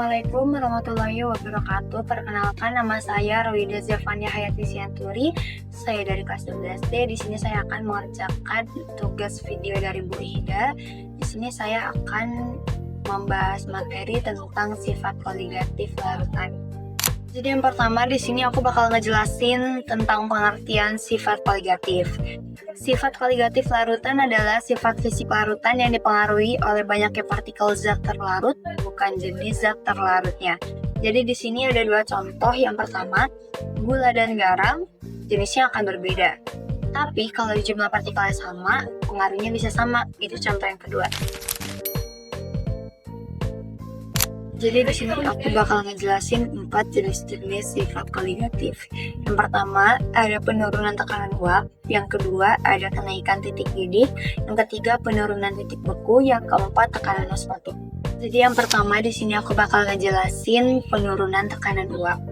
Assalamualaikum warahmatullahi wabarakatuh. Perkenalkan, nama saya Roida Zevania Hayati Sianturi. Saya dari kelas 12D. Di sini saya akan mengerjakan tugas video dari Bu Ida. Di sini saya akan membahas materi tentang sifat koligatif larutan. Jadi yang pertama di sini aku bakal ngejelasin tentang pengertian sifat koligatif. Sifat koligatif larutan adalah sifat fisik larutan yang dipengaruhi oleh banyaknya partikel zat terlarut, bukan jenis zat terlarutnya. Jadi di sini ada dua contoh. Yang pertama, gula dan garam jenisnya akan berbeda. Tapi kalau jumlah partikelnya sama, pengaruhnya bisa sama. Itu contoh yang kedua. Jadi di sini aku bakal ngejelasin 4 jenis-jenis sifat koligatif. Yang pertama ada penurunan tekanan uap, yang kedua ada kenaikan titik didih, yang ketiga penurunan titik beku, yang keempat tekanan osmotik. Jadi yang pertama di sini aku bakal ngejelasin penurunan tekanan uap.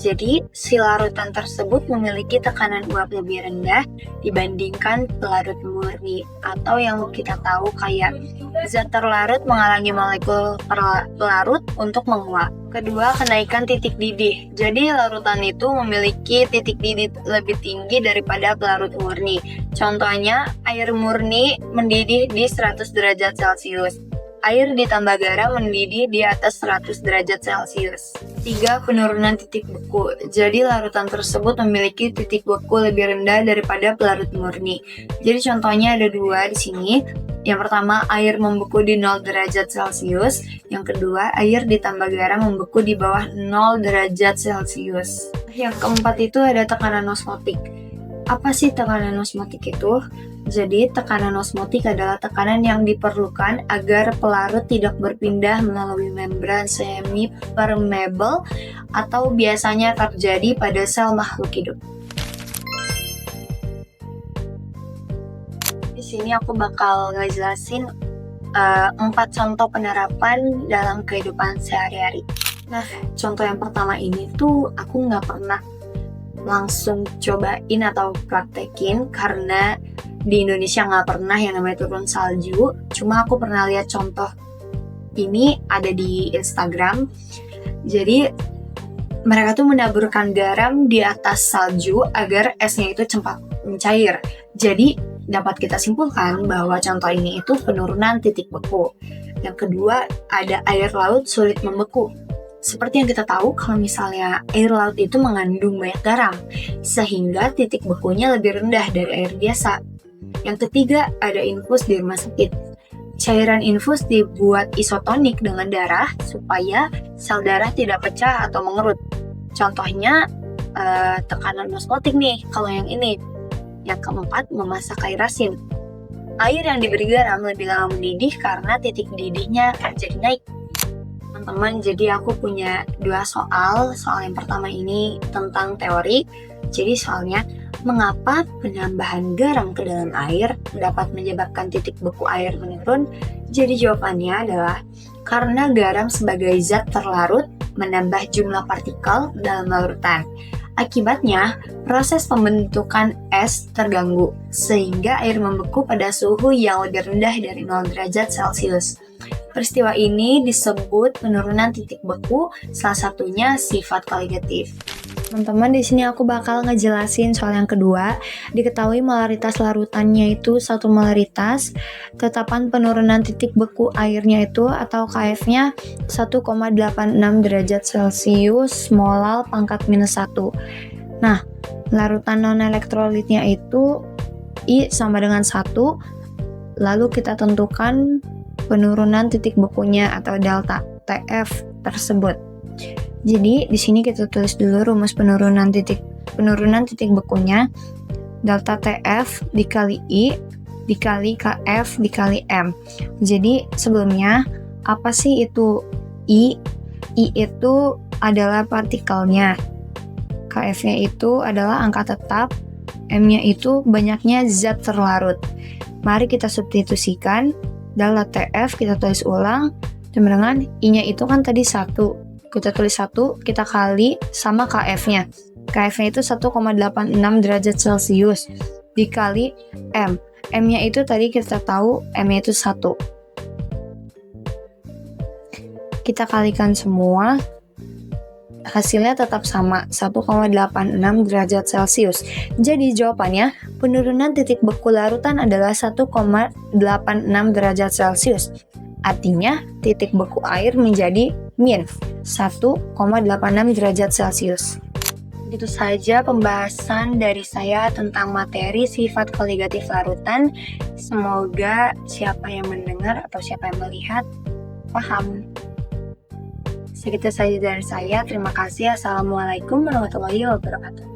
Jadi si larutan tersebut memiliki tekanan uap lebih rendah dibandingkan pelarut murni, atau yang kita tahu kayak zat terlarut menghalangi molekul pelarut untuk menguap. Kedua, kenaikan titik didih. Jadi larutan itu memiliki titik didih lebih tinggi daripada pelarut murni. Contohnya, air murni mendidih di 100 derajat Celcius. Air ditambah garam mendidih di atas 100 derajat Celcius. 3. Penurunan titik beku. Jadi larutan tersebut memiliki titik beku lebih rendah daripada pelarut murni. Jadi contohnya ada dua di sini. Yang pertama, air membeku di 0 derajat Celcius. Yang kedua, air ditambah garam membeku di bawah 0 derajat Celcius. Yang keempat itu ada tekanan osmotik. Apa sih tekanan osmotik itu? Jadi, tekanan osmotik adalah tekanan yang diperlukan agar pelarut tidak berpindah melalui membran semi-permeable atau biasanya terjadi pada sel makhluk hidup. Di sini aku bakal ngejelasin 4 contoh penerapan dalam kehidupan sehari-hari. Nah, contoh yang pertama ini tuh aku nggak pernah langsung cobain atau praktekin karena di Indonesia nggak pernah yang namanya turun salju. Cuma aku pernah lihat contoh ini ada di Instagram. Jadi mereka tuh menaburkan garam di atas salju agar esnya itu cepat mencair. Jadi dapat kita simpulkan bahwa contoh ini itu penurunan titik beku. Yang kedua, ada air laut sulit membeku. Seperti yang kita tahu, kalau misalnya air laut itu mengandung banyak garam, sehingga titik bekunya lebih rendah dari air biasa. Yang ketiga, ada infus di rumah sakit. Cairan infus dibuat isotonik dengan darah supaya sel darah tidak pecah atau mengerut. Contohnya, tekanan osmotik nih, kalau yang ini. Yang keempat, memasak air asin. Air yang diberi garam lebih lama mendidih karena titik didihnya jadi naik. Teman-teman, jadi aku punya 2 soal. Soal yang pertama ini tentang teori. Jadi soalnya, mengapa penambahan garam ke dalam air dapat menyebabkan titik beku air menurun? Jadi jawabannya adalah karena garam sebagai zat terlarut menambah jumlah partikel dalam larutan. Akibatnya, proses pembentukan es terganggu, sehingga air membeku pada suhu yang lebih rendah dari 0 derajat Celcius. Peristiwa ini disebut penurunan titik beku, salah satunya sifat koligatif. Teman-teman, di sini aku bakal ngejelasin soal yang kedua. Diketahui molaritas larutannya itu 1 molaritas. Tetapan penurunan titik beku airnya itu atau KF-nya 1,86 derajat Celcius molal pangkat minus 1. Nah, larutan non-elektrolitnya itu I sama dengan 1. Lalu kita tentukan penurunan titik bekunya atau delta TF tersebut. Jadi di sini kita tulis dulu rumus penurunan titik bekunya. Delta TF dikali I dikali KF dikali M. Jadi sebelumnya apa sih itu I? I itu adalah partikelnya. KF-nya itu adalah angka tetap. M-nya itu banyaknya zat terlarut. Mari kita substitusikan. Delta TF kita tulis ulang, sama dengan I-nya itu kan tadi 1. Kita tulis 1, kita kali sama KF-nya. KF-nya itu 1,86 derajat Celcius dikali M. M-nya itu tadi kita tahu M-nya itu 1. kita kalikan semua, hasilnya tetap sama, 1,86 derajat Celcius. Jadi jawabannya, penurunan titik beku larutan adalah 1,86 derajat Celcius. Artinya, titik beku air menjadi min 1,86 derajat Celcius. Itu saja pembahasan dari saya tentang materi sifat koligatif larutan. Semoga siapa yang mendengar atau siapa yang melihat paham. Segitu saja dari saya. Terima kasih. Assalamualaikum warahmatullahi wabarakatuh.